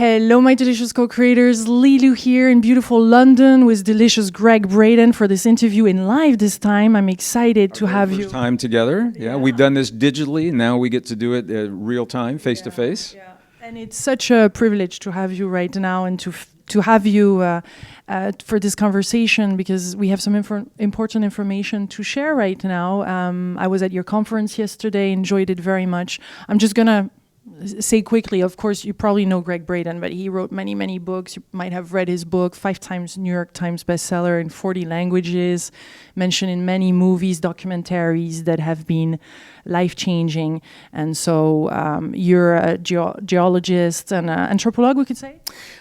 Hello, my delicious co-creators. Lilou here in beautiful London with delicious Gregg Braden for this interview in live this time. I'm excited to have you. First time together. Yeah, we've done this digitally. Now we get to do it real time, face to face. Yeah, and it's such a privilege to have you right now and to have you for this conversation because we have some important information to share right now. I was at your conference yesterday, enjoyed it very much. I'm just gonna say quickly, of course, you probably know Gregg Braden, but he wrote many, many books. You might have read his book, 5 times New York Times bestseller in 40 languages, mentioned in many movies, documentaries that have been life-changing. And so you're a geologist and an anthropologist, we could say?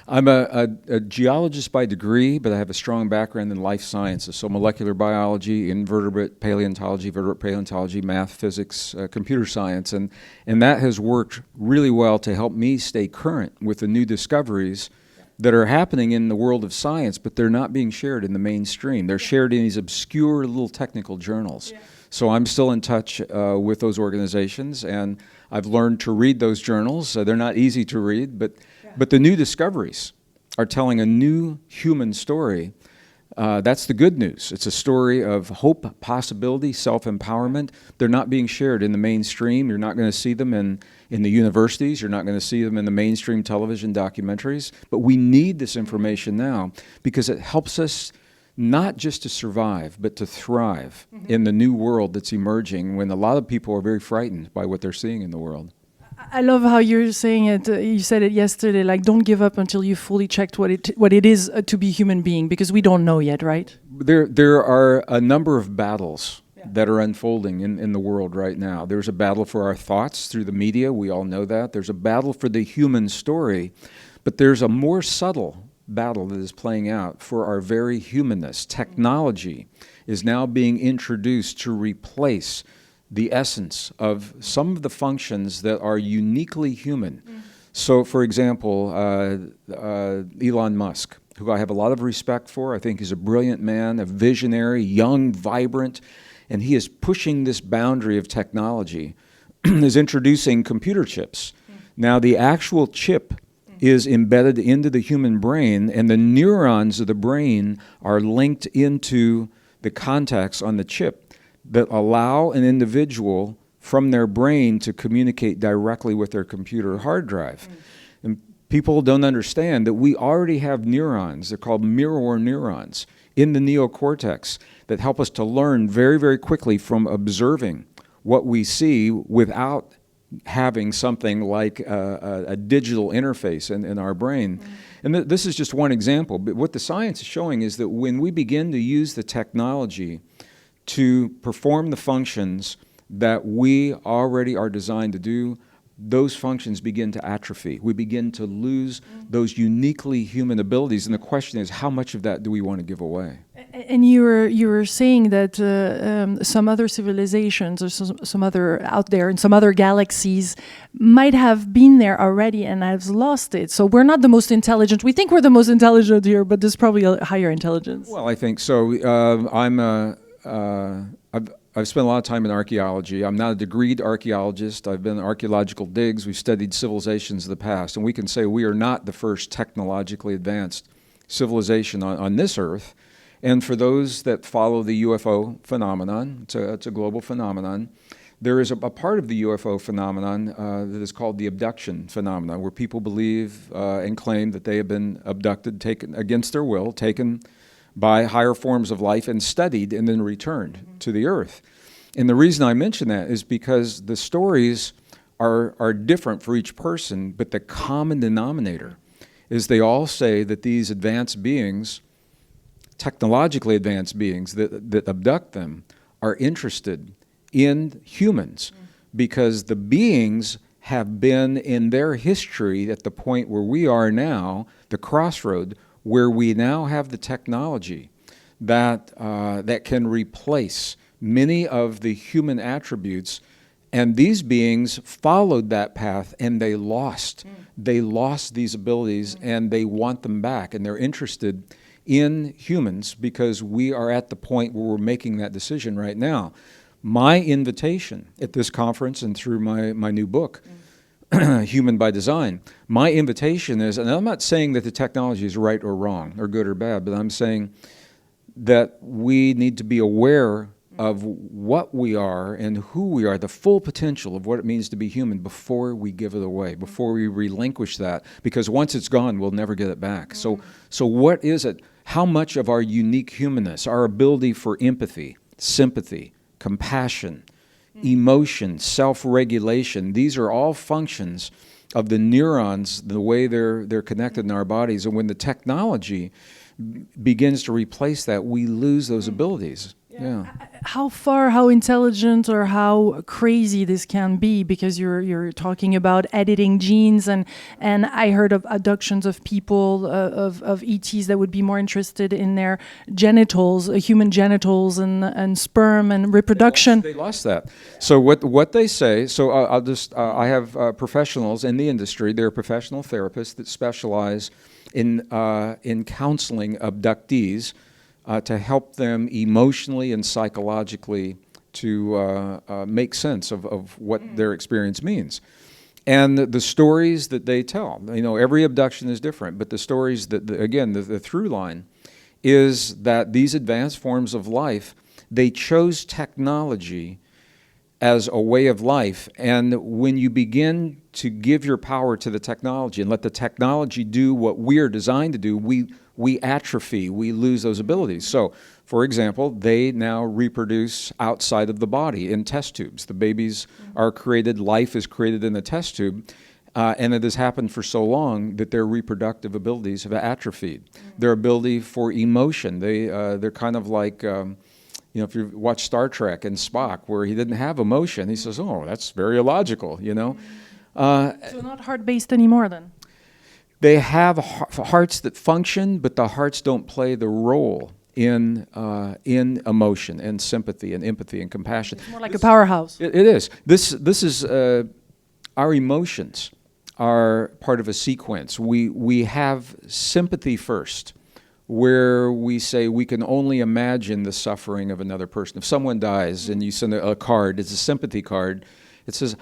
I'm a geologist by degree, but I have a strong background in life sciences, so molecular biology, invertebrate paleontology, math, physics, computer science, and that has worked really well to help me stay current with the new discoveries that are happening in the world of science, but they're not being shared in the mainstream. They're shared in these obscure little technical journals. Yeah. So I'm still in touch with those organizations, and I've learned to read those journals. They're not easy to read, but the new discoveries are telling a new human story. That's the good news. It's a story of hope, possibility, self-empowerment. They're not being shared in the mainstream. You're not going to see them in the universities. You're not going to see them in the mainstream television documentaries. But we need this information now because it helps us not just to survive, but to thrive in the new world that's emerging when a lot of people are very frightened by what they're seeing in the world. I love how you're saying it. You said it yesterday, like don't give up until you fully checked what it is to be a human being, because we don't know yet, right? There are a number of battles that are unfolding in the world right now. There's a battle for our thoughts through the media. We all know that. There's a battle for the human story, but there's a more subtle battle that is playing out for our very humanness. Technology is now being introduced to replace the essence of some of the functions that are uniquely human. So, for example, Elon Musk, who I have a lot of respect for. I think he's a brilliant man, a visionary, young, vibrant, and he is pushing this boundary of technology, is introducing computer chips. Now, the actual chip is embedded into the human brain, and the neurons of the brain are linked into the contacts on the chip that allow an individual from their brain to communicate directly with their computer hard drive. And people don't understand that we already have neurons, they're called mirror neurons, in the neocortex that help us to learn very, very quickly from observing what we see without having something like a digital interface in our brain. And this is just one example, but what the science is showing is that when we begin to use the technology to perform the functions that we already are designed to do, those functions begin to atrophy. We begin to lose those uniquely human abilities, and the question is, how much of that do we want to give away? And you were saying that some other civilizations or some other out there in some other galaxies might have been there already and have lost it. So we're not the most intelligent. We think we're the most intelligent here, but there's probably a higher intelligence. Well, I think so. I've spent a lot of time in archaeology. I'm not a degreed archaeologist. I've been in archaeological digs. We've studied civilizations of the past, and we can say we are not the first technologically advanced civilization on this earth. And for those that follow the UFO phenomenon, it's a global phenomenon, there is a part of the UFO phenomenon that is called the abduction phenomenon, where people believe and claim that they have been abducted, taken against their will, taken by higher forms of life and studied and then returned to the earth. And the reason I mention that is because the stories are different for each person, but the common denominator is they all say that these advanced beings, technologically advanced beings that abduct them, are interested in humans because the beings have been in their history at the point where we are now, the crossroad, where we now have the technology that can replace many of the human attributes, and these beings followed that path and they lost these abilities, and they want them back, and they're interested in humans because we are at the point where we're making that decision right now. My invitation at this conference and through my new book human by design. My invitation is, and I'm not saying that the technology is right or wrong or good or bad, but I'm saying that we need to be aware of what we are and who we are, the full potential of what it means to be human before we give it away, before we relinquish that, because once it's gone, we'll never get it back. So what is it? How much of our unique humanness, our ability for empathy, sympathy, compassion, emotion, self-regulation, these are all functions of the neurons, the way they're connected in our bodies. And when the technology begins to replace that, we lose those abilities. Yeah. How intelligent or how crazy this can be, because you're talking about editing genes, and I heard of abductions of people, of ETs that would be more interested in their genitals, human genitals and sperm and reproduction. They lost that. So what they say, so I'll just, I have professionals in the industry, they're professional therapists that specialize in counseling abductees, to help them emotionally and psychologically to make sense of what their experience means. And the stories that they tell, every abduction is different, but the stories that, again, the through line is that these advanced forms of life, they chose technology as a way of life. And when you begin to give your power to the technology and let the technology do what we are designed to do, we atrophy, we lose those abilities. So, for example, they now reproduce outside of the body in test tubes. The babies are created, life is created in a test tube, and it has happened for so long that their reproductive abilities have atrophied. Their ability for emotion, they're kind of like, if you watch Star Trek and Spock, where he didn't have emotion, he says, oh, that's very illogical, So not heart-based anymore then? They have hearts that function, but the hearts don't play the role in emotion and sympathy and empathy and compassion. It's more like a powerhouse. It is. This is our emotions are part of a sequence. We have sympathy first, where we say we can only imagine the suffering of another person. If someone dies and you send a card, it's a sympathy card. It says,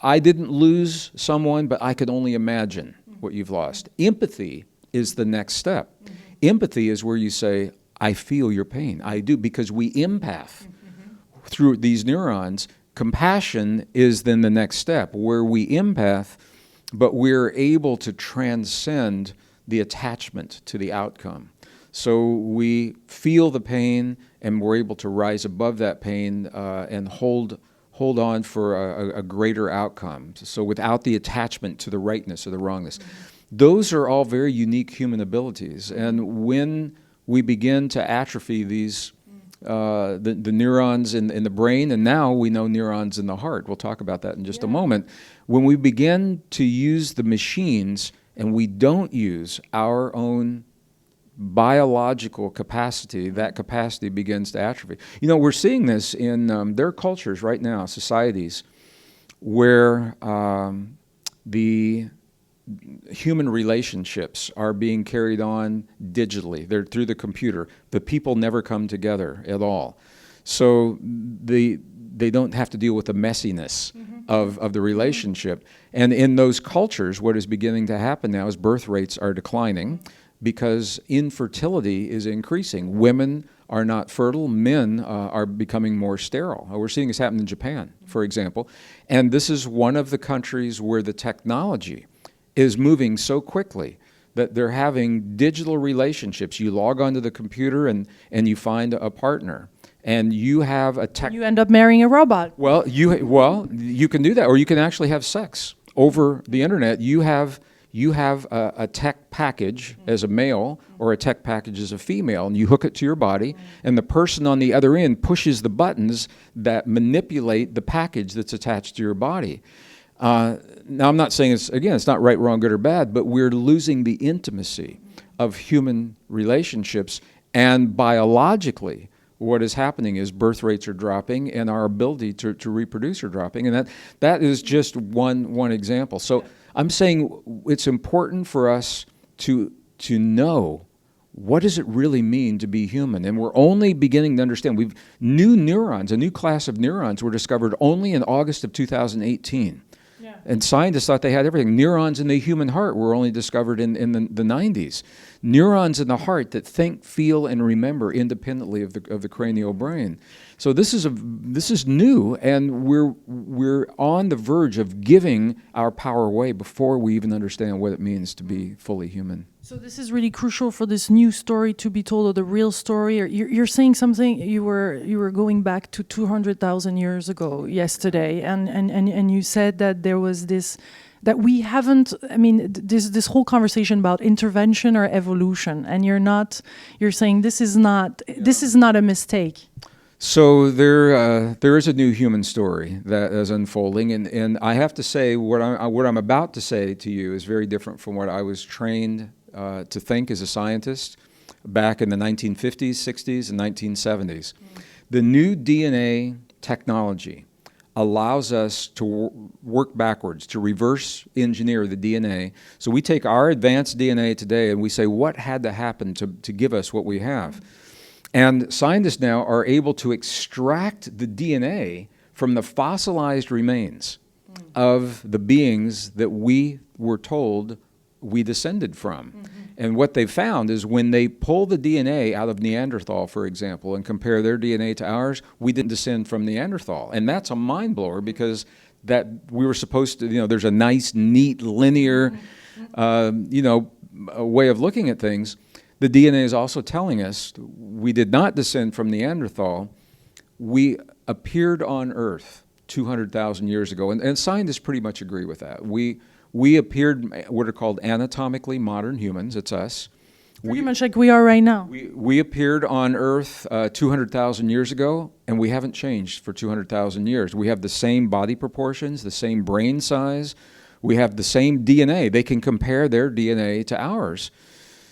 I didn't lose someone, but I could only imagine what you've lost. Empathy is the next step. Empathy is where you say, I feel your pain. I do, because we empath through these neurons. Compassion is then the next step, where we empath, but we're able to transcend the attachment to the outcome. So we feel the pain, and we're able to rise above that pain and hold on for a greater outcome. So without the attachment to the rightness or the wrongness. Those are all very unique human abilities. And when we begin to atrophy these, the neurons in the brain, and now we know neurons in the heart. We'll talk about that in just a moment. When we begin to use the machines and we don't use our own biological capacity, that capacity begins to atrophy. We're seeing this in their cultures right now, societies, where the human relationships are being carried on digitally. They're through the computer. The people never come together at all. So they don't have to deal with the messiness of the relationship. And in those cultures, what is beginning to happen now is birth rates are declining, because infertility is increasing. Women are not fertile. Men are becoming more sterile. We're seeing this happen in Japan, for example. And this is one of the countries where the technology is moving so quickly that they're having digital relationships. You log onto the computer and you find a partner. And you have a tech... You end up marrying a robot. Well, you can do that. Or you can actually have sex over the internet. You have a tech package as a male or a tech package as a female, and you hook it to your body, and the person on the other end pushes the buttons that manipulate the package that's attached to your body. Now, I'm not saying it's not right, wrong, good, or bad, but we're losing the intimacy of human relationships, and biologically, what is happening is birth rates are dropping, and our ability to reproduce are dropping, and that is just one example. So I'm saying it's important for us to know, what does it really mean to be human? And we're only beginning to understand. New neurons, a new class of neurons were discovered only in August of 2018. And scientists thought they had everything. Neurons in the human heart were only discovered in the 90s. Neurons in the heart that think, feel, and remember independently of the cranial brain. So this is new, and we're on the verge of giving our power away before we even understand what it means to be fully human. So this is really crucial for this new story to be told, or the real story. Or you're saying something. You were going back to 200,000 years ago yesterday, and you said that there was this, that we haven't. I mean, this whole conversation about intervention or evolution, and you're saying this is not a mistake. So there is a new human story that is unfolding, and I have to say what I'm about to say to you is very different from what I was trained to think as a scientist back in the 1950s, 60s, and 1970s. The new DNA technology allows us to work backwards, to reverse engineer the DNA. So we take our advanced DNA today and we say, what had to happen to give us what we have? And scientists now are able to extract the DNA from the fossilized remains of the beings that we were told we descended from. And what they found is when they pull the DNA out of Neanderthal, for example, and compare their DNA to ours, we didn't descend from Neanderthal. And that's a mind blower, because that we were supposed to, there's a nice, neat, linear, way of looking at things. The DNA is also telling us we did not descend from Neanderthal. We appeared on Earth 200,000 years ago, and scientists pretty much agree with that. We appeared what are called anatomically modern humans. It's us. Pretty much like we are right now. We appeared on Earth 200,000 years ago, and we haven't changed for 200,000 years. We have the same body proportions, the same brain size. We have the same DNA. They can compare their DNA to ours.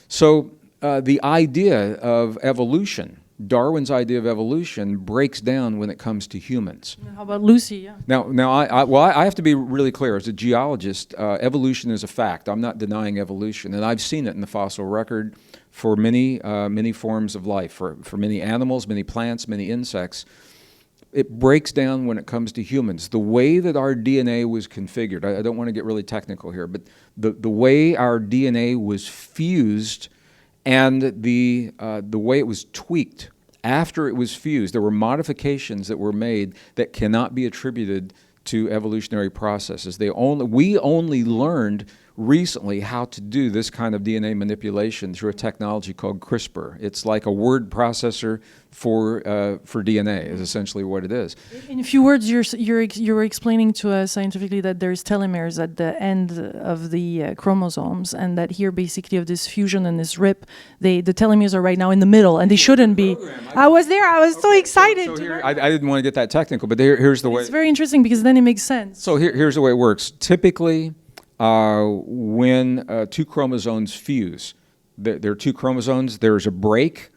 So the idea of evolution, Darwin's idea of evolution, breaks down when it comes to humans. How about Lucy? Yeah. Now, I have to be really clear. As a geologist, evolution is a fact. I'm not denying evolution, and I've seen it in the fossil record for many forms of life, for many animals, many plants, many insects. It breaks down when it comes to humans. The way that our DNA was configured, I don't want to get really technical here, but the way our DNA was fused and the way it was tweaked after it was fused, there were modifications that were made that cannot be attributed to evolutionary processes. We only learned recently how to do this kind of DNA manipulation through a technology called CRISPR. It's like a word processor for DNA is essentially what it is. In a few words, you're explaining to us scientifically that there's telomeres at the end of the chromosomes, and that here basically of this fusion and this rip, the telomeres are right now in the middle, and they shouldn't be. I was there. I was so excited. So here, I didn't want to get that technical, but here's the way. It's very interesting because then it makes sense. So here's the way it works. Typically, when two chromosomes fuse, there are two chromosomes, there's a break,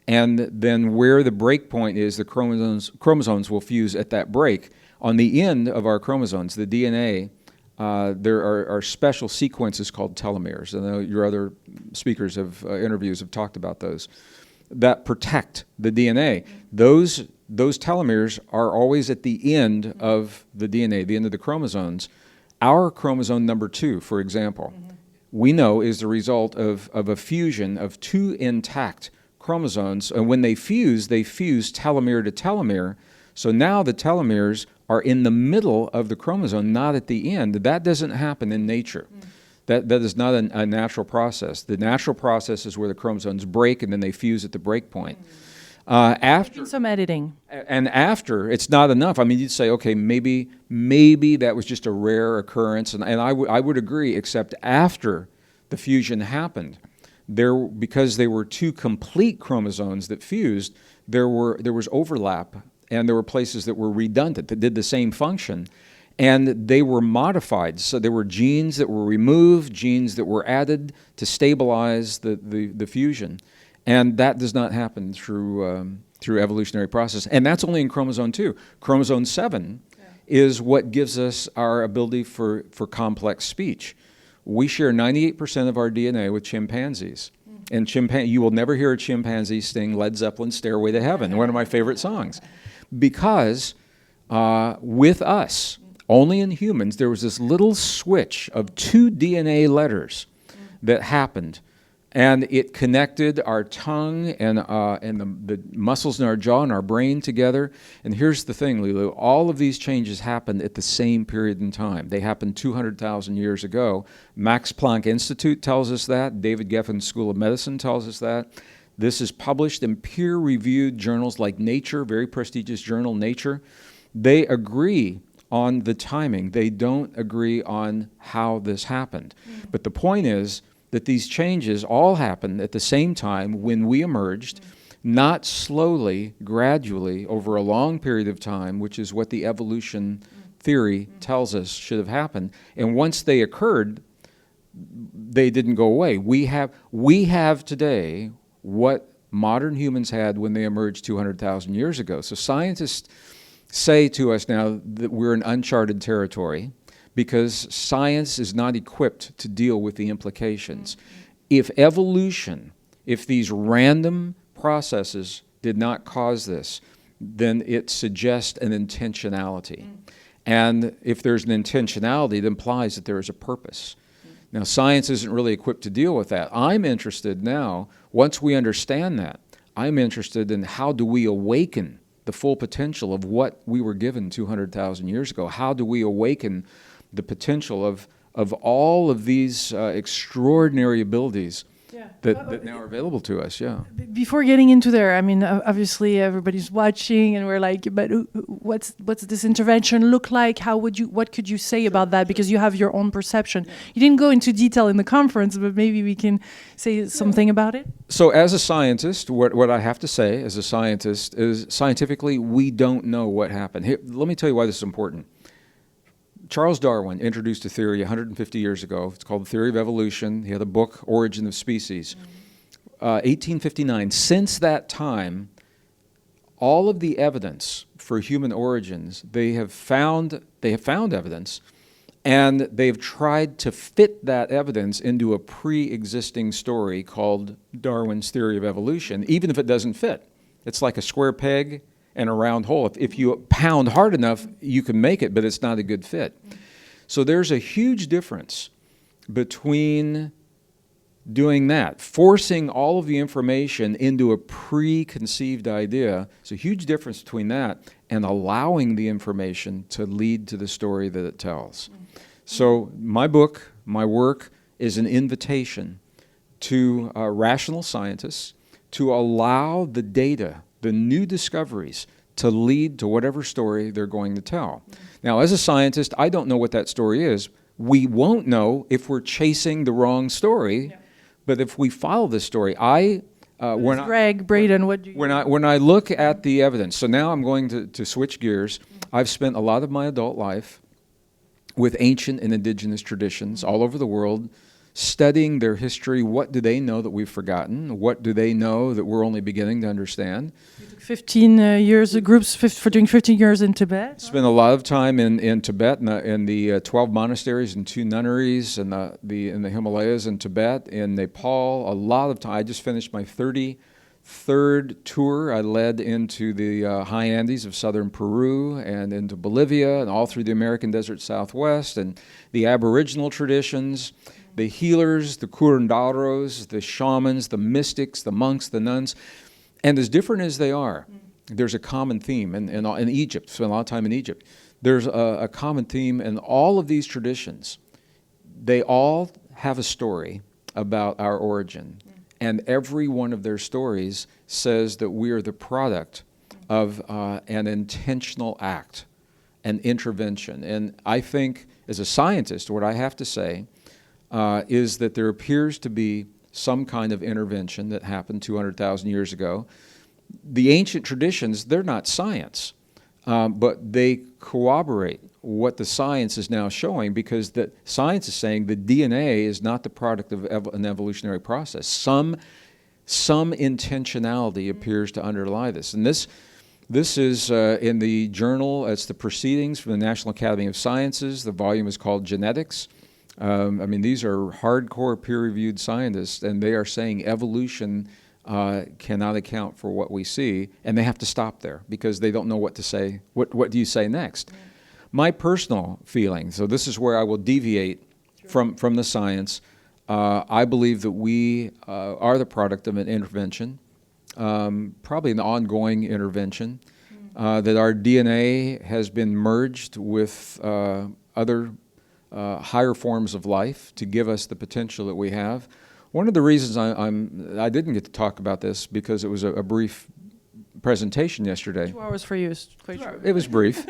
and then where the break point is, the chromosomes will fuse at that break. On the end of our chromosomes, the DNA, there are special sequences called telomeres. I know your other speakers of interviews have talked about those, that protect the DNA. Those telomeres are always at the end of the DNA, the end of the chromosomes. Our chromosome number 2, for example, we know is the result of a fusion of two intact chromosomes. And when they fuse telomere to telomere. So now the telomeres are in the middle of the chromosome, not at the end. That doesn't happen in nature. That is not a natural process. The natural process is where the chromosomes break and then they fuse at the break point. After some editing, and after, it's not enough. I mean, you'd say, okay, maybe that was just a rare occurrence, and I would agree. Except after the fusion happened, because they were two complete chromosomes that fused, there was overlap, and there were places that were redundant that did the same function, and they were modified. So there were genes that were removed, genes that were added to stabilize the fusion. And that does not happen through evolutionary process. And that's only in chromosome 2. Chromosome 7 is what gives us our ability for complex speech. We share 98% of our DNA with chimpanzees. And you will never hear a chimpanzee sing Led Zeppelin's Stairway to Heaven, one of my favorite songs. Because with us, only in humans, there was this little switch of 2 DNA letters that happened. And it connected our tongue and the muscles in our jaw and our brain together. And here's the thing, Lilou, all of these changes happened at the same period in time. They happened 200,000 years ago. Max Planck Institute tells us that. David Geffen's School of Medicine tells us that. This is published in peer-reviewed journals like Nature, very prestigious journal, Nature. They agree on the timing. They don't agree on how this happened. But the point is, that these changes all happened at the same time when we emerged, not slowly, gradually, over a long period of time, which is what the evolution theory tells us should have happened. And once they occurred, they didn't go away. We have today what modern humans had when they emerged 200,000 years ago. So scientists say to us now that we're in uncharted territory, because science is not equipped to deal with the implications. If evolution, if these random processes did not cause this, then it suggests an intentionality. And if there's an intentionality, it implies that there is a purpose. Now, science isn't really equipped to deal with that. I'm interested now, once we understand that, I'm interested in how do we awaken the full potential of what we were given 200,000 years ago? How do we awaken the potential of all of these extraordinary abilities that now are available to us, Before getting into there, I mean, obviously everybody's watching, and we're like, but what's this intervention look like? What could you say about that? Because you have your own perception. You didn't go into detail in the conference, but maybe we can say something about it. So as a scientist, what I have to say as a scientist is scientifically, we don't know what happened. Here, let me tell you why this is important. Charles Darwin introduced a theory 150 years ago. It's called the theory of evolution. He had a book, Origin of Species, 1859. Since that time, all of the evidence for human origins, they have found evidence, and they've tried to fit that evidence into a pre-existing story called Darwin's theory of evolution, even if it doesn't fit. It's like a square peg and a round hole. If you pound hard enough, you can make it, but it's not a good fit. So there's a huge difference between doing that, forcing all of the information into a preconceived idea. It's a huge difference between that and allowing the information to lead to the story that it tells. So my book, my work, is an invitation to rational scientists to allow the data, the new discoveries, to lead to whatever story they're going to tell. Now, as a scientist, I don't know what that story is. We won't know if we're chasing the wrong story, but if we follow this story, Gregg Braden, what do you... When I look at the evidence, so now I'm going to switch gears. I've spent a lot of my adult life with ancient and indigenous traditions all over the world, studying their history. What do they know that we've forgotten? What do they know that we're only beginning to understand? You took 15 years, groups for doing 15 years in Tibet. Spent a lot of time in Tibet, in the 12 monasteries and 2 nunneries in the Himalayas in Tibet, in Nepal. A lot of time. I just finished my 33rd tour. I led into the high Andes of southern Peru and into Bolivia and all through the American desert Southwest and the Aboriginal traditions, the healers, the curanderos, the shamans, the mystics, the monks, the nuns. And as different as they are, there's a common theme. In Egypt, spent a lot of time in Egypt, there's a common theme in all of these traditions. They all have a story about our origin. And every one of their stories says that we are the product of an intentional act, an intervention. And I think, as a scientist, what I have to say is that there appears to be some kind of intervention that happened 200,000 years ago. The ancient traditions, they're not science, but they corroborate what the science is now showing, because the science is saying the DNA is not the product of an evolutionary process. Some intentionality appears to underlie this. And this is in the journal, it's the Proceedings from the National Academy of Sciences. The volume is called Genetics. I mean, these are hardcore peer-reviewed scientists, and they are saying evolution cannot account for what we see, and they have to stop there because they don't know what to say. What do you say next? My personal feeling, so this is where I will deviate from the science. I believe that we are the product of an intervention, probably an ongoing intervention, that our DNA has been merged with other higher forms of life to give us the potential that we have. One of the reasons I didn't get to talk about this, because it was a brief presentation yesterday. 2 hours for you is quite short. It was brief.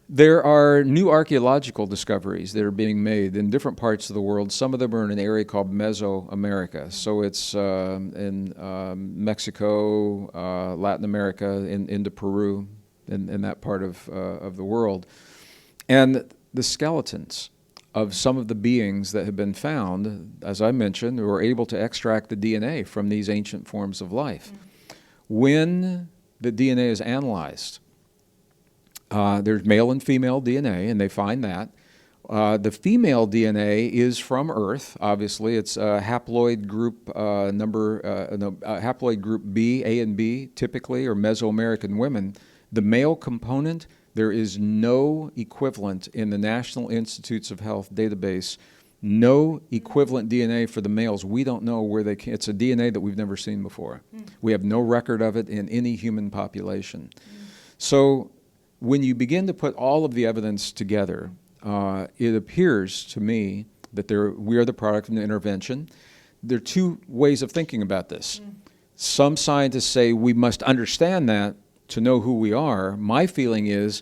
There are new archaeological discoveries that are being made in different parts of the world. Some of them are in an area called Mesoamerica. So it's in Mexico, Latin America, into Peru, in that part of the world. And the skeletons of some of the beings that have been found, as I mentioned, were able to extract the DNA from these ancient forms of life. When the DNA is analyzed, there's male and female DNA, and they find that. The female DNA is from Earth, obviously. It's haploid group haploid group B, A and B, typically, or Mesoamerican women. The male component, there is no equivalent in the National Institutes of Health database, no equivalent DNA for the males. We don't know where they came. It's a DNA that we've never seen before. We have no record of it in any human population. So when you begin to put all of the evidence together, it appears to me that we are the product of an intervention. There are two ways of thinking about this. Some scientists say we must understand that to know who we are. My feeling is,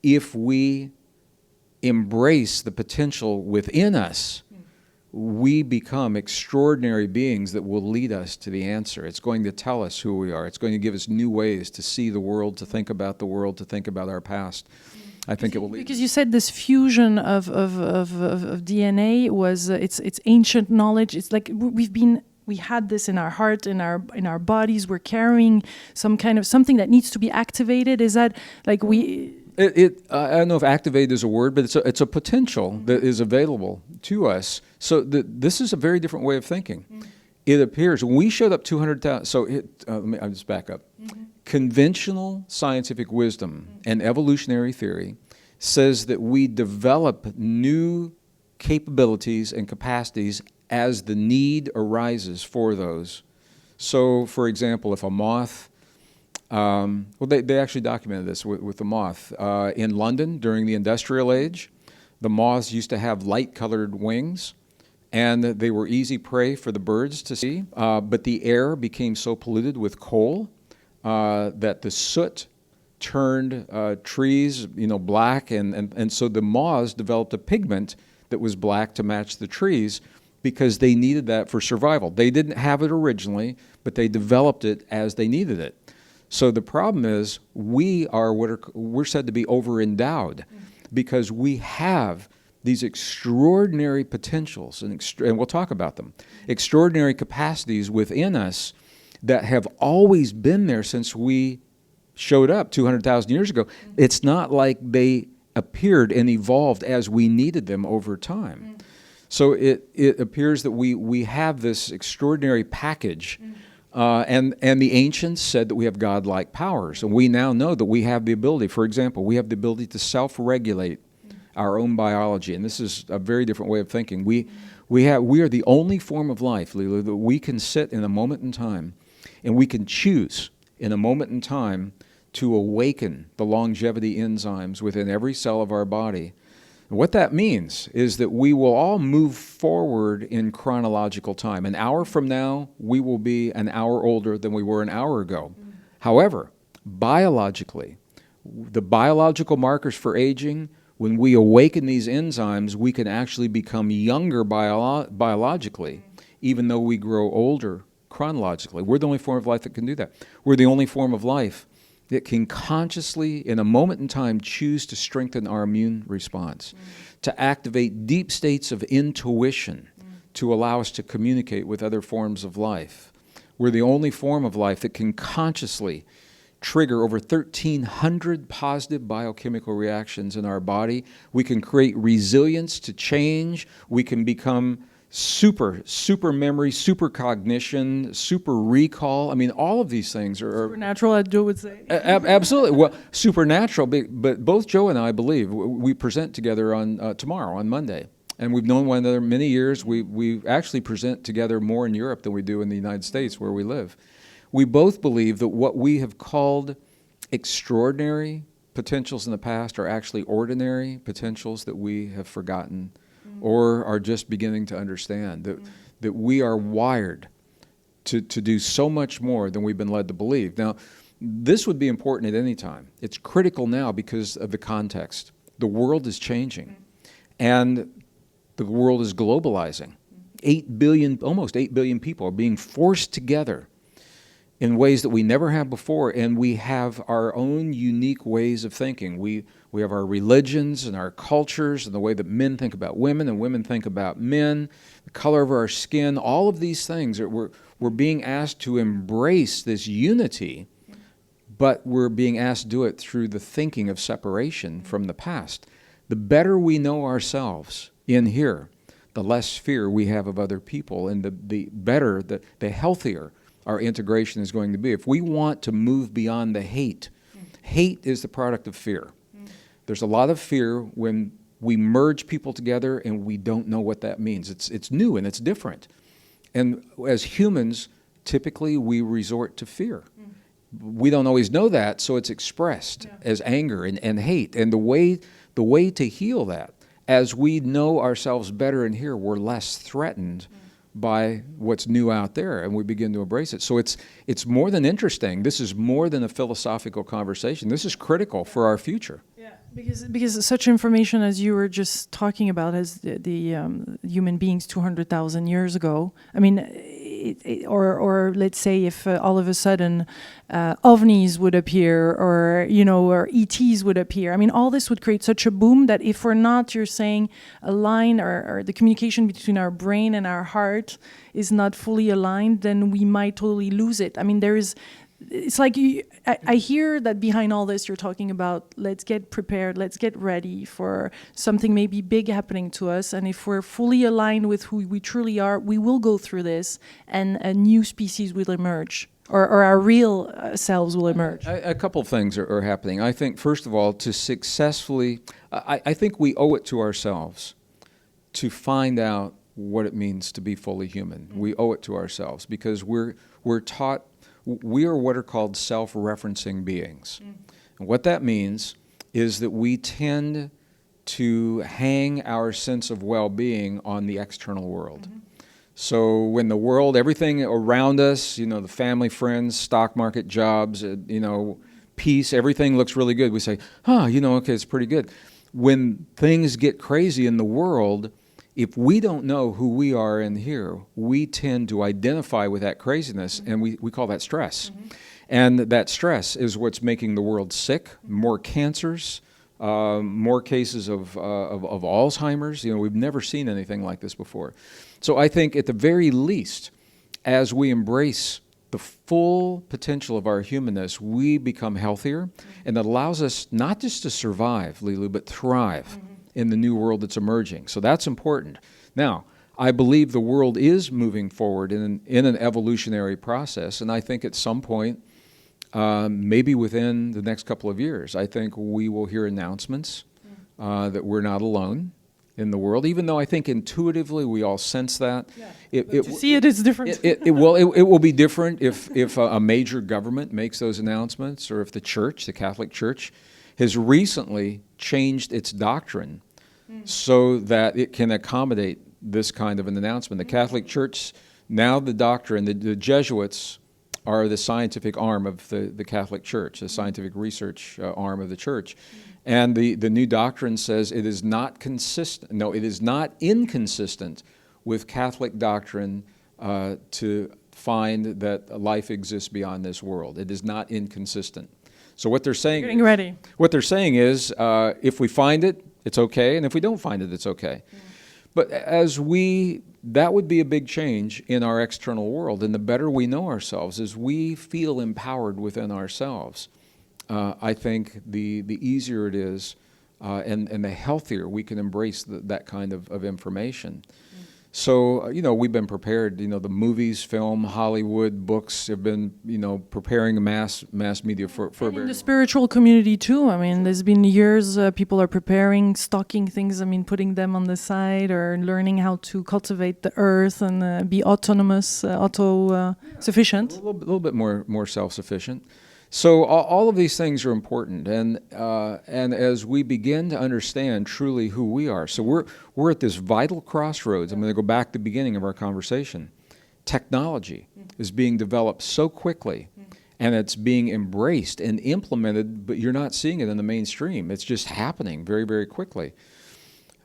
if we embrace the potential within us, we become extraordinary beings that will lead us to the answer. It's going to tell us who we are. It's going to give us new ways to see the world, to think about the world, to think about our past. I think it will lead. Because you said this fusion of DNA was it's ancient knowledge. It's like we had this in our heart, in our bodies. We're carrying some kind of something that needs to be activated. Is that like we? I don't know if activate is a word, but it's a potential that is available to us. So this is a very different way of thinking. It appears when we showed up 200,000. So I'll just back up. Conventional scientific wisdom and evolutionary theory says that we develop new capabilities and capacities as the need arises for those. So, for example, if a moth, they actually documented this with the moth. In London, during the industrial age, the moths used to have light-colored wings, and they were easy prey for the birds to see. But the air became so polluted with coal that the soot turned trees, black, and so the moths developed a pigment that was black to match the trees, because they needed that for survival. They didn't have it originally, but they developed it as they needed it. So the problem is we're said to be over-endowed, because we have these extraordinary potentials, and we'll talk about them, extraordinary capacities within us that have always been there since we showed up 200,000 years ago. It's not like they appeared and evolved as we needed them over time. So it appears that we have this extraordinary package, and the ancients said that we have godlike powers, and we now know that we have the ability. For example, we have the ability to self-regulate our own biology, and this is a very different way of thinking. We are the only form of life, Lilou, that we can sit in a moment in time, and we can choose in a moment in time to awaken the longevity enzymes within every cell of our body. And what that means is that we will all move forward in chronological time. An hour from now, we will be an hour older than we were an hour ago. However, biologically, the biological markers for aging, when we awaken these enzymes, we can actually become younger biologically, even though we grow older chronologically. We're the only form of life that can do that. We're the only form of life that can consciously, in a moment in time, choose to strengthen our immune response, to activate deep states of intuition, to allow us to communicate with other forms of life. We're the only form of life that can consciously trigger over 1,300 positive biochemical reactions in our body. We can create resilience to change. We can become super memory, super cognition, super recall. I mean, all of these things are Supernatural, as Joe would say. Absolutely. Well, supernatural, but both Joe and I believe we present together on tomorrow, on Monday. And we've known one another many years. We actually present together more in Europe than we do in the United States, where we live. We both believe that what we have called extraordinary potentials in the past are actually ordinary potentials that we have forgotten or are just beginning to understand, that we are wired to do so much more than we've been led to believe. Now, this would be important at any time. It's critical now because of the context. The world is changing, and the world is globalizing. 8 billion, almost 8 billion people are being forced together in ways that we never have before, and we have our own unique ways of thinking. We have our religions and our cultures and the way that men think about women and women think about men, the color of our skin, all of these things. We're being asked to embrace this unity, but we're being asked to do it through the thinking of separation from the past. The better we know ourselves in here, the less fear we have of other people, and the better, the healthier our integration is going to be. If we want to move beyond the hate is the product of fear. There's a lot of fear when we merge people together and we don't know what that means. It's new and it's different. And as humans, typically we resort to fear. We don't always know that, so it's expressed as anger and hate. And the way to heal that, as we know ourselves better in here, we're less threatened by what's new out there, and we begin to embrace it. So it's more than interesting. This is more than a philosophical conversation. This is critical for our future. Yeah, because such information as you were just talking about as the human beings 200,000 years ago. I mean, or let's say if all of a sudden ovnis would appear, or or ETs would appear. I mean, all this would create such a boom that if we're not, you're saying, aligned, or the communication between our brain and our heart is not fully aligned, then we might totally lose it. I mean, it's like I hear that behind all this, you're talking about let's get prepared, let's get ready for something maybe big happening to us. And if we're fully aligned with who we truly are, we will go through this, and a new species will emerge, or our real selves will emerge. A couple of things are happening. I think, first of all, to successfully, I think we owe it to ourselves to find out what it means to be fully human. We owe it to ourselves because we're taught. We are what are called self-referencing beings. And what that means is that we tend to hang our sense of well-being on the external world. So when the world, everything around us, the family, friends, stock market, jobs, peace, everything looks really good. We say, okay, it's pretty good. When things get crazy in the world, if we don't know who we are in here, we tend to identify with that craziness, and we call that stress. And that stress is what's making the world sick, more cancers, more cases of Alzheimer's. We've never seen anything like this before. So I think at the very least, as we embrace the full potential of our humanness, we become healthier, and it allows us not just to survive, Lilou, but thrive in the new world that's emerging. So that's important. Now, I believe the world is moving forward in an evolutionary process, and I think at some point, maybe within the next couple of years, I think we will hear announcements that we're not alone in the world, even though I think intuitively we all sense that. Yeah. To see it is different. It will be different if a major government makes those announcements, or if the church, the Catholic Church, has recently changed its doctrine so that it can accommodate this kind of an announcement. The Catholic Church, now the doctrine, the Jesuits are the scientific arm of the Catholic Church, the scientific research arm of the church. And the new doctrine says it is not consistent, no, it is not inconsistent with Catholic doctrine to find that life exists beyond this world. It is not inconsistent. So what they're saying, getting ready. What they're saying is, if we find it, it's okay, and if we don't find it, it's okay. But that would be a big change in our external world, and the better we know ourselves, as we feel empowered within ourselves, I think the easier it is, and the healthier we can embrace that kind of information. So, we've been prepared. The movies, film, Hollywood, books have been, preparing mass media for a And in very the spiritual community too. I mean, there's been years people are preparing, stocking things. I mean, putting them on the side or learning how to cultivate the earth and be autonomous, sufficient. a little bit more self-sufficient. So all of these things are important, and as we begin to understand truly who we are, so we're at this vital crossroads. I'm going to go back to the beginning of our conversation. Technology is being developed so quickly, and it's being embraced and implemented, but you're not seeing it in the mainstream. It's just happening very, very quickly.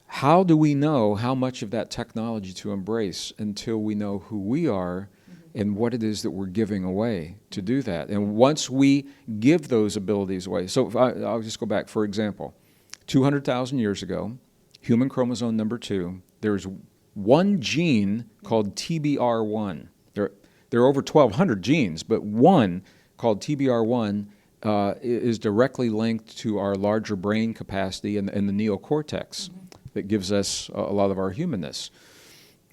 How do we know how much of that technology to embrace until we know who we are and what it is that we're giving away to do that? And once we give those abilities away, so I'll just go back, for example, 200,000 years ago, human chromosome number 2, there's one gene called TBR1. There are over 1,200 genes, but one called TBR1 is directly linked to our larger brain capacity and the neocortex that gives us a lot of our humanness.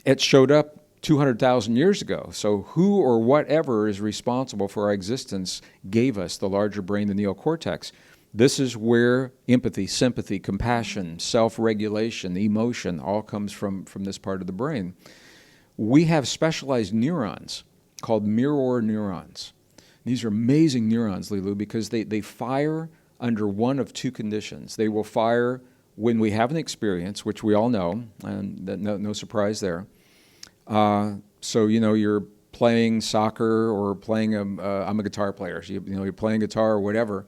It showed up 200,000 years ago. So who or whatever is responsible for our existence gave us the larger brain, the neocortex. This is where empathy, sympathy, compassion, self-regulation, emotion all comes from this part of the brain. We have specialized neurons called mirror neurons. These are amazing neurons, Lilou, because they fire under one of two conditions. They will fire when we have an experience, which we all know, and no surprise there. So, you're playing soccer or playing, I'm a guitar player, so you're playing guitar or whatever,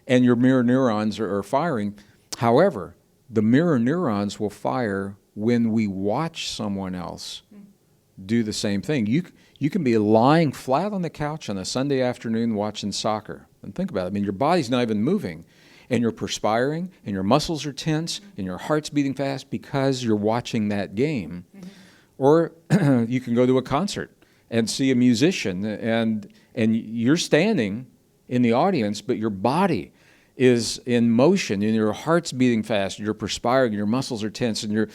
and your mirror neurons are firing. However, the mirror neurons will fire when we watch someone else do the same thing. You can be lying flat on the couch on a Sunday afternoon watching soccer. And think about it. I mean, your body's not even moving, and you're perspiring, and your muscles are tense, and your heart's beating fast because you're watching that game. Or you can go to a concert and see a musician, and you're standing in the audience, but your body is in motion, and your heart's beating fast, and you're perspiring, and your muscles are tense, and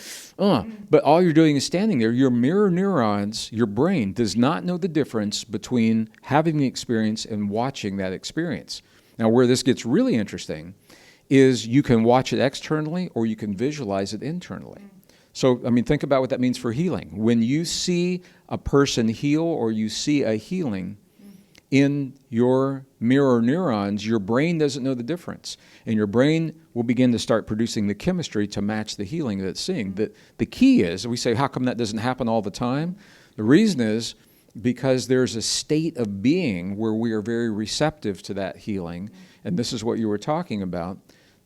but all you're doing is standing there. Your mirror neurons, your brain, does not know the difference between having the experience and watching that experience. Now, where this gets really interesting is you can watch it externally or you can visualize it internally. So, I mean, think about what that means for healing. When you see a person heal or you see a healing in your mirror neurons, your brain doesn't know the difference. And your brain will begin to start producing the chemistry to match the healing that it's seeing. The key is, we say, how come that doesn't happen all the time? The reason is because there's a state of being where we are very receptive to that healing. And this is what you were talking about.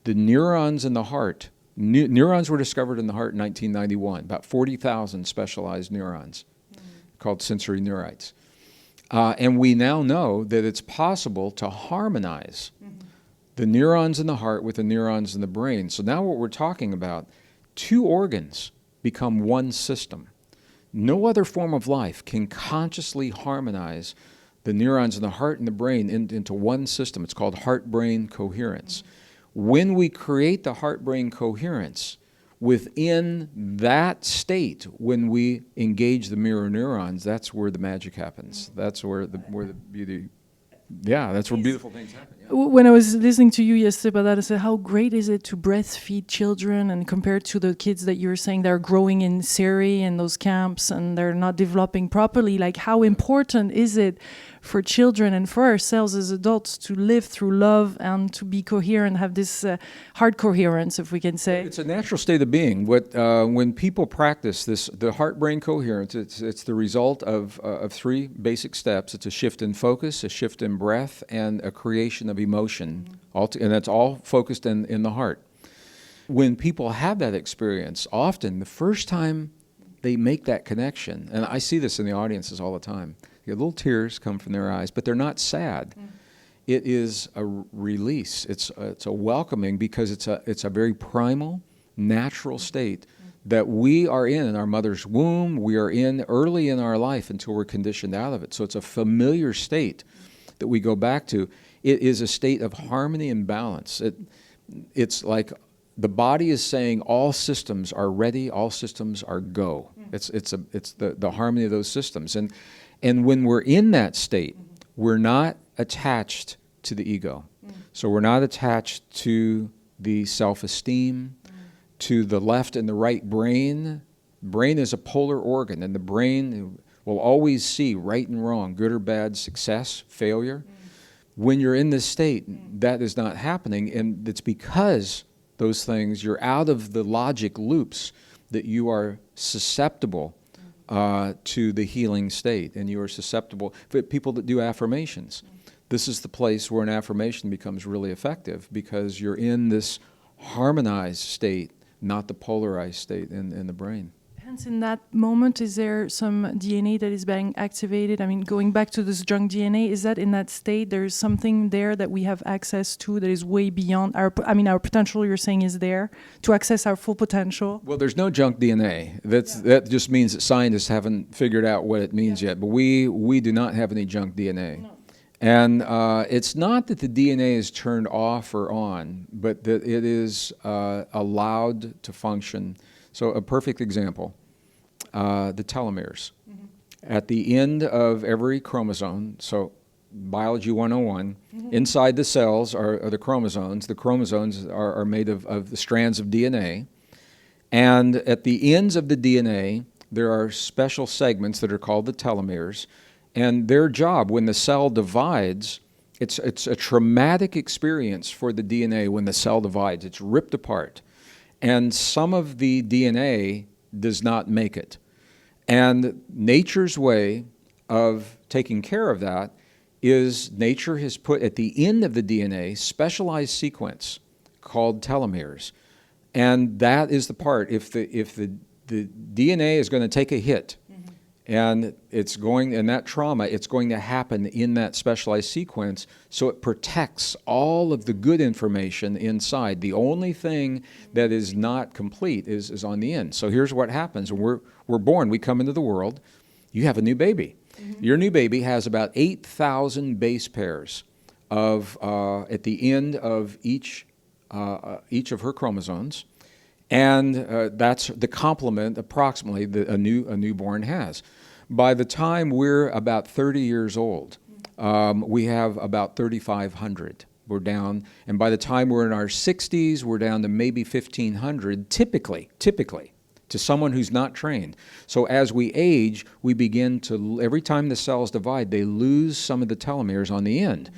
The neurons in the heart. Neurons were discovered in the heart in 1991, about 40,000 specialized neurons called sensory neurites. And we now know that it's possible to harmonize the neurons in the heart with the neurons in the brain. So now what we're talking about, two organs become one system. No other form of life can consciously harmonize the neurons in the heart and the brain into one system. It's called heart-brain coherence. When we create the heart-brain coherence, within that state, when we engage the mirror neurons, that's where the magic happens. That's where the beauty, that's where beautiful things happen. Yeah. When I was listening to you yesterday about that, I said, how great is it to breastfeed children, and compared to the kids that you were saying they're growing in Syria and those camps and they're not developing properly, like how important is it for children and for ourselves as adults to live through love and to be coherent, have this heart coherence, if we can say. It's a natural state of being. When people practice this, the heart-brain coherence, it's the result of three basic steps. It's a shift in focus, a shift in breath, and a creation of emotion, and that's all focused in the heart. When people have that experience, often the first time they make that connection, and I see this in the audiences all the time, little tears come from their eyes, but they're not sad. It is a release. It's a welcoming, because it's a very primal, natural state that we are in our mother's womb. We are in early in our life until we're conditioned out of it. So it's a familiar state that we go back to. It is a state of harmony and balance. It's like the body is saying all systems are ready, all systems are go. It's the harmony of those systems. And when we're in that state, we're not attached to the ego. So we're not attached to the self-esteem, to the left and the right brain. Brain is a polar organ, and the brain will always see right and wrong, good or bad, success, failure. When you're in this state, that is not happening, and it's because those things, you're out of the logic loops, that you are susceptible to the healing state, and you are susceptible. For people that do affirmations, this is the place where an affirmation becomes really effective, because you're in this harmonized state, not the polarized state in the brain. Hence, in that moment, is there some DNA that is being activated? I mean, going back to this junk DNA, is that in that state there's something there that we have access to that is way beyond our potential, you're saying, is there to access our full potential? Well, there's no junk DNA. That just means that scientists haven't figured out what it means yet. But we do not have any junk DNA. No. And it's not that the DNA is turned off or on, but that it is allowed to function. So a perfect example, the telomeres. At the end of every chromosome, so biology 101, inside the cells are the chromosomes. The chromosomes are made of the strands of DNA. And at the ends of the DNA, there are special segments that are called the telomeres. And their job, when the cell divides, it's a traumatic experience for the DNA when the cell divides. It's ripped apart. And some of the DNA does not make it. And nature's way of taking care of that is nature has put at the end of the DNA specialized sequence called telomeres. And that is the part, if the DNA is going to take a hit, and it's going, and that trauma, it's going to happen in that specialized sequence, so it protects all of the good information inside. The only thing that is not complete is on the end. So here's what happens. When we're born, we come into the world, you have a new baby. Your new baby has about 8,000 base pairs of, at the end of each of her chromosomes. And that's the complement approximately that a newborn has. By the time we're about 30 years old, we have about 3,500. We're down, and by the time we're in our 60s, we're down to maybe 1,500, typically, to someone who's not trained. So as we age, we begin to, every time the cells divide, they lose some of the telomeres on the end.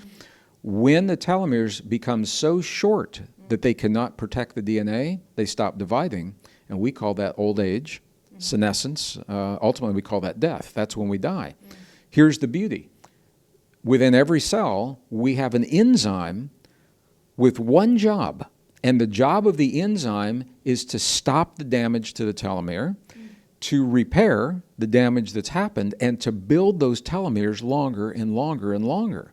When the telomeres become so short that they cannot protect the DNA, they stop dividing, and we call that old age, senescence. Ultimately, we call that death. That's when we die. Here's the beauty. Within every cell, we have an enzyme with one job, and the job of the enzyme is to stop the damage to the telomere, to repair the damage that's happened, and to build those telomeres longer and longer and longer.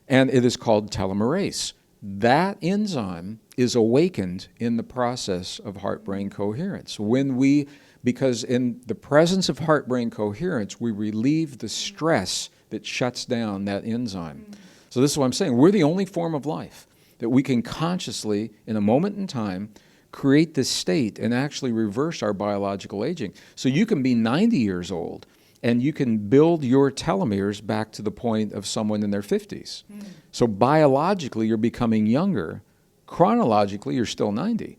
And it is called telomerase. That enzyme is awakened in the process of heart-brain coherence. Because in the presence of heart-brain coherence, we relieve the stress that shuts down that enzyme. So this is what I'm saying. We're the only form of life that we can consciously, in a moment in time, create this state and actually reverse our biological aging. So you can be 90 years old, and you can build your telomeres back to the point of someone in their 50s. So biologically, you're becoming younger. Chronologically, you're still 90.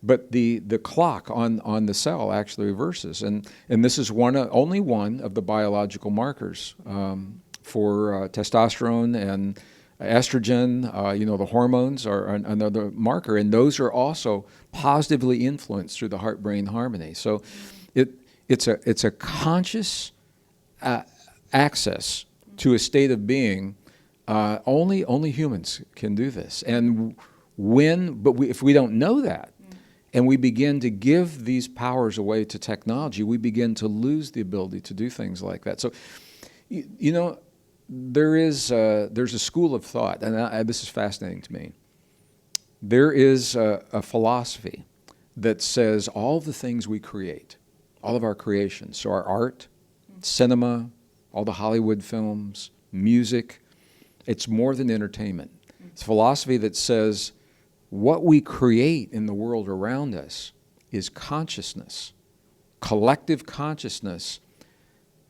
But the clock on the cell actually reverses. And this is only one of the biological markers for testosterone and estrogen. The hormones are another marker. And those are also positively influenced through the heart-brain harmony. So it's a conscious access to a state of being. Only humans can do this. And if we don't know that, and we begin to give these powers away to technology, we begin to lose the ability to do things like that. So, there's a school of thought, and this is fascinating to me. There is a philosophy that says all the things we create, all of our creations, so our art, cinema, all the Hollywood films, music, it's more than entertainment. It's a philosophy that says what we create in the world around us is consciousness. collective consciousness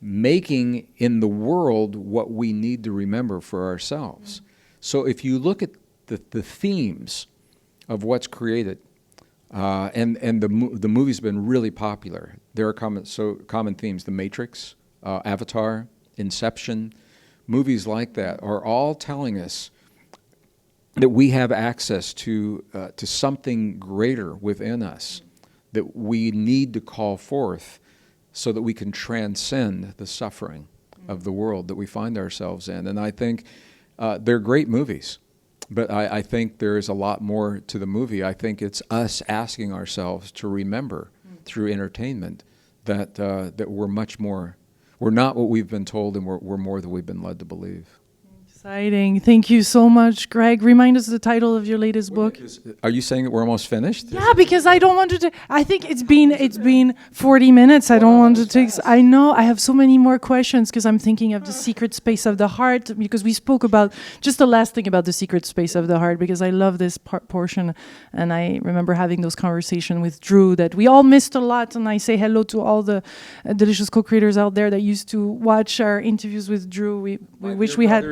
making in the world what we need to remember for ourselves. So if you look at the themes of what's created, and the movie's been really popular. There are common themes: The Matrix, Avatar, Inception. Movies like that are all telling us that we have access to something greater within us that we need to call forth so that we can transcend the suffering of the world that we find ourselves in. And I think they're great movies, but I think there's a lot more to the movie. I think it's us asking ourselves to remember through entertainment that we're much more. We're not what we've been told, and we're more than we've been led to believe. Exciting. Thank you so much, Gregg. Remind us the title of your latest book. Are you saying that we're almost finished? Yeah, because I don't want to. I think it's been 40 minutes. I don't want to take. I know I have so many more questions because I'm thinking of the secret space of the heart. Because we spoke about just the last thing about the secret space of the heart. Because I love this portion, and I remember having those conversations with Drew that we all missed a lot. And I say hello to all the delicious co-creators out there that used to watch our interviews with Drew. We wish we had.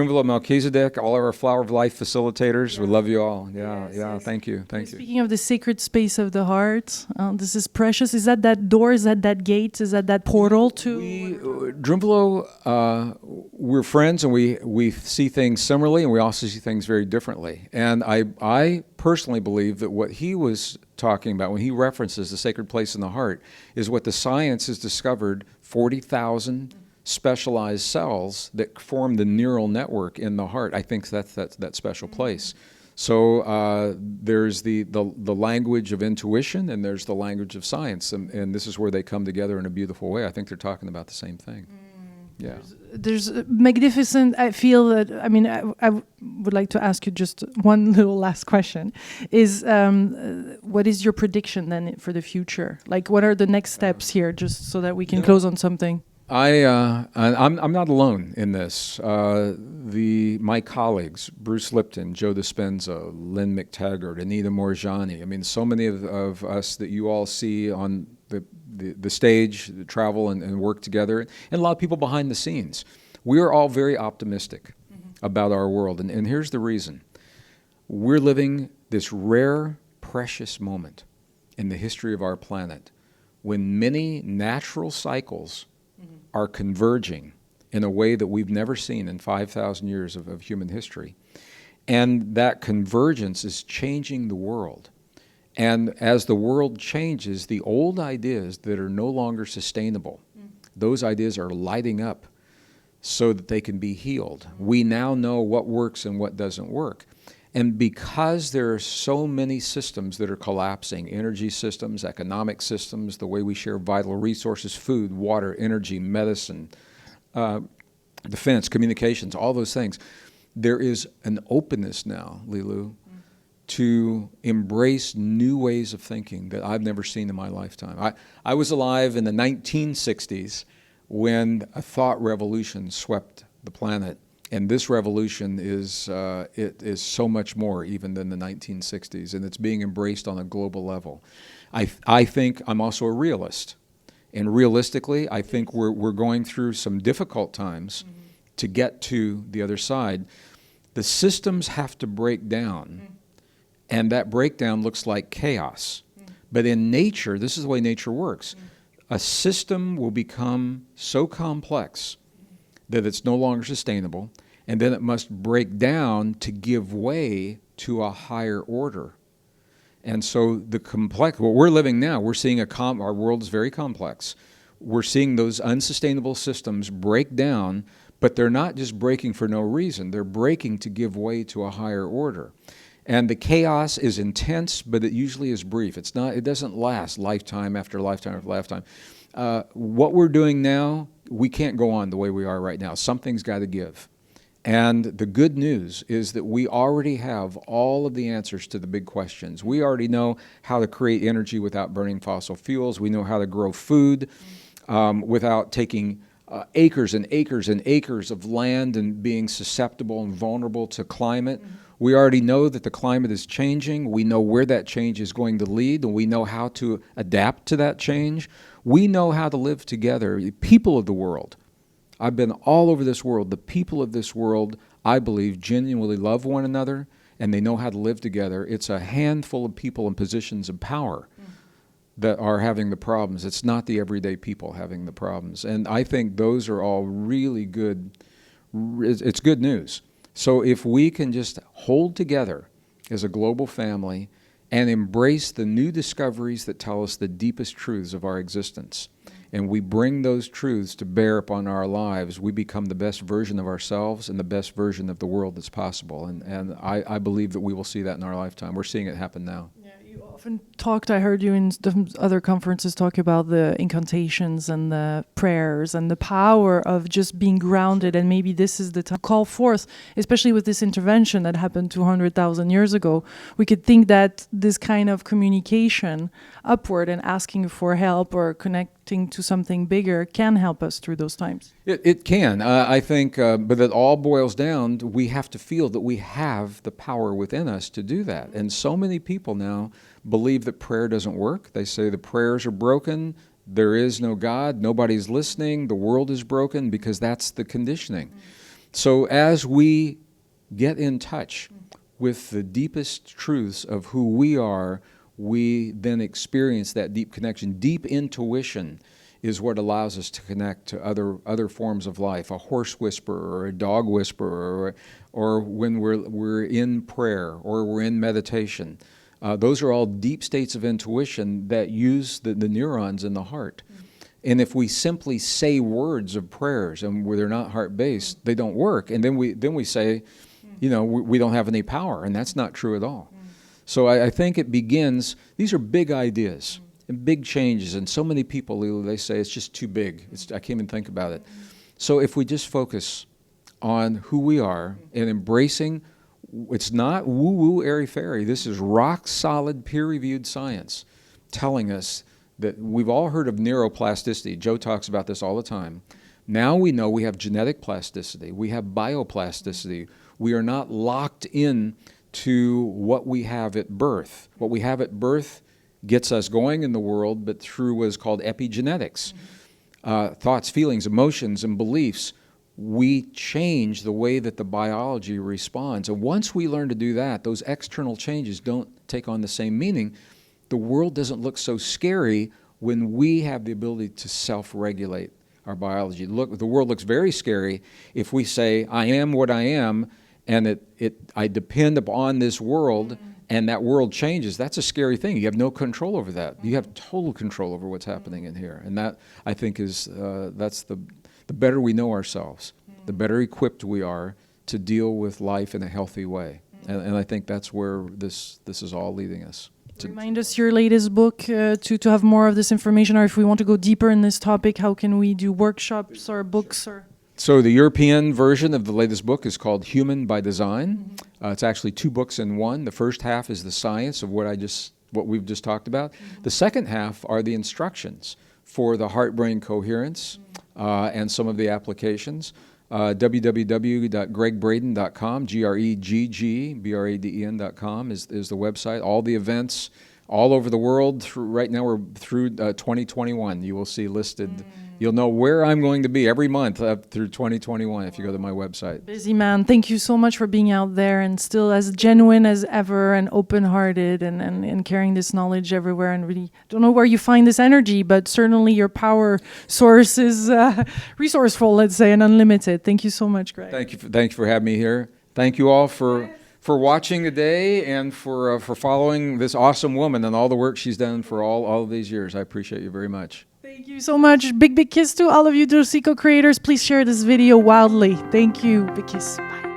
Drumvilla Melchizedek, all of our Flower of Life facilitators. We love you all. Yes. Thank you. Speaking of the sacred space of the heart, this is precious. Is that door? Is that gate? Is that portal to? Drumvilla, we're friends, and we see things similarly, and we also see things very differently. And I personally believe that what he was talking about when he references the sacred place in the heart is what the science has discovered: 40,000 specialized cells that form the neural network in the heart. I think that's that special place. So there's the language of intuition, and there's the language of science, and this is where they come together in a beautiful way. I think they're talking about the same thing. Yeah. There's magnificent. I feel that. I mean, I would like to ask you just one little last question. Is what is your prediction then for the future? Like, what are the next steps here, just so that we can close on something? I'm not alone in this. My colleagues, Bruce Lipton, Joe Dispenza, Lynn McTaggart, Anita Morjani, I mean, so many of us that you all see on the stage, travel and work together, and a lot of people behind the scenes. We are all very optimistic about our world, and here's the reason. We're living this rare, precious moment in the history of our planet when many natural cycles are converging in a way that we've never seen in 5,000 years of human history. And that convergence is changing the world. And as the world changes, the old ideas that are no longer sustainable, those ideas are lighting up so that they can be healed. We now know what works and what doesn't work. And because there are so many systems that are collapsing, energy systems, economic systems, the way we share vital resources, food, water, energy, medicine, defense, communications, all those things, there is an openness now, Lilou, to embrace new ways of thinking that I've never seen in my lifetime. I was alive in the 1960s when a thought revolution swept the planet. And this revolution is so much more even than the 1960s, and it's being embraced on a global level. I think I'm also a realist, and realistically, I think we're going through some difficult times to get to the other side. The systems have to break down, and that breakdown looks like chaos. But in nature, this is the way nature works. A system will become so complex that it's no longer sustainable, and then it must break down to give way to a higher order. And so what we're living now, we're seeing our world is very complex. We're seeing those unsustainable systems break down, but they're not just breaking for no reason. They're breaking to give way to a higher order. And the chaos is intense, but it usually is brief. It doesn't last lifetime after lifetime after lifetime. What we're doing now, we can't go on the way we are right now. Something's got to give. And the good news is that we already have all of the answers to the big questions. We already know how to create energy without burning fossil fuels. We know how to grow food without taking acres and acres and acres of land and being susceptible and vulnerable to climate. We already know that the climate is changing. We know where that change is going to lead, and we know how to adapt to that change. We know how to live together. The people of the world, I've been all over this world. The people of this world, I believe, genuinely love one another, and they know how to live together. It's a handful of people in positions of power that are having the problems. It's not the everyday people having the problems. And I think those are all really good. It's good news. So if we can just hold together as a global family and embrace the new discoveries that tell us the deepest truths of our existence, and we bring those truths to bear upon our lives, we become the best version of ourselves and the best version of the world that's possible. And I believe that we will see that in our lifetime. We're seeing it happen now. You often talked, I heard you in other conferences talk about the incantations and the prayers and the power of just being grounded, and maybe this is the time to call forth, especially with this intervention that happened 200,000 years ago. We could think that this kind of communication upward and asking for help or connecting to something bigger can help us through those times. It can, I think, but it all boils down to we have to feel that we have the power within us to do that. And so many people now believe that prayer doesn't work. They say the prayers are broken, there is no God, nobody's listening, the world is broken, because that's the conditioning. So as we get in touch with the deepest truths of who we are, we then experience that deep connection. Deep intuition is what allows us to connect to other forms of life, a horse whisperer or a dog whisperer, or when we're in prayer or we're in meditation. Those are all deep states of intuition that use the neurons in the heart. And if we simply say words of prayers and where they're not heart-based, they don't work. And then we say, we don't have any power, and that's not true at all. So I think it begins, these are big ideas and big changes, and so many people, Lilou, they say it's just too big. I can't even think about it. So if we just focus on who we are and embracing, it's not woo-woo, airy-fairy. This is rock-solid, peer-reviewed science telling us that we've all heard of neuroplasticity. Joe talks about this all the time. Now we know we have genetic plasticity. We have bioplasticity. We are not locked in to what we have at birth. What we have at birth gets us going in the world, but through what is called epigenetics. Thoughts, feelings, emotions, and beliefs, we change the way that the biology responds. And once we learn to do that, those external changes don't take on the same meaning. The world doesn't look so scary when we have the ability to self-regulate our biology. Look, the world looks very scary if we say, I am what I am, and I depend upon this world, and that world changes. That's a scary thing. You have no control over that. You have total control over what's happening in here. And that, I think, is that's the better we know ourselves, the better equipped we are to deal with life in a healthy way. And I think that's where this is all leading us. Remind us your latest book to have more of this information, or if we want to go deeper in this topic, how can we do workshops or books? So the European version of the latest book is called Human by Design. It's actually 2 books in one. The first half is the science of what we've just talked about. The second half are the instructions for the heart-brain coherence and some of the applications. www.greggbraden.com, GreggBraden.com is the website. All the events all over the world. Right now we're through 2021. You will see listed. You'll know where I'm going to be every month up through 2021 if you go to my website. Busy man. Thank you so much for being out there and still as genuine as ever and open-hearted and carrying this knowledge everywhere. And really don't know where you find this energy, but certainly your power source is resourceful, let's say, and unlimited. Thank you so much, Gregg. Thank you for having me here. Thank you all for watching today and for following this awesome woman and all the work she's done for all of these years. I appreciate you very much. Thank you so much. Big kiss to all of you Dosico creators. Please share this video wildly. Thank you. Big kiss. Bye.